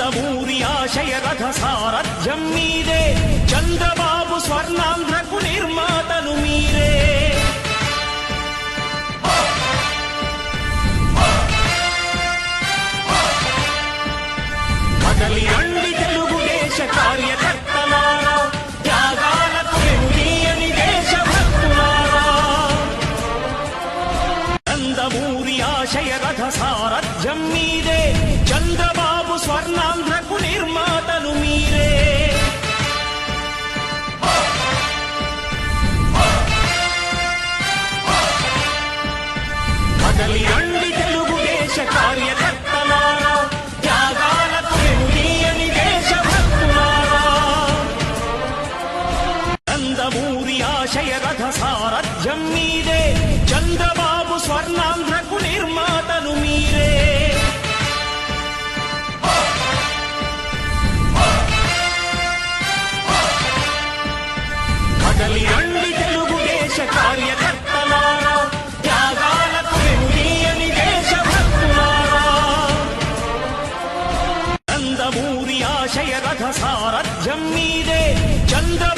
నందమూరి ఆశయ రథ సారథ్యం మీదే, చంద్రబాబు స్వర్ణాంధ్రకు నిర్మాతను మీరే. కదలి రండి తెలుగుదేశ కార్యకర్తలారా, త్యాగాలకు వెనుదీయని దేశభక్తులారా. నందమూరి ఆశయ రథ సారథ్యం మీదే, చంద్రబాబు స్వర్ణాంధ్రకు నిర్మాతను మీరే. కదలి రండి తెలుగుదేశ కార్యకర్తలారా, త్యాగాలకు వెనుదీయని దేశభక్తులారా. నందమూరి ఆశయ రథ సారథ్యం మీదే, చంద్రబాబు స్వర్ణాంధ్రకు నిర్మాతను మీరే. కదలి రండి తెలుగుదేశ కార్యకర్తలారా, త్యాగాలకు వెనుదీయని దేశభక్తులారా. నందమూరి ఆశయ రథ సారథ్యం మీదే, చంద్ర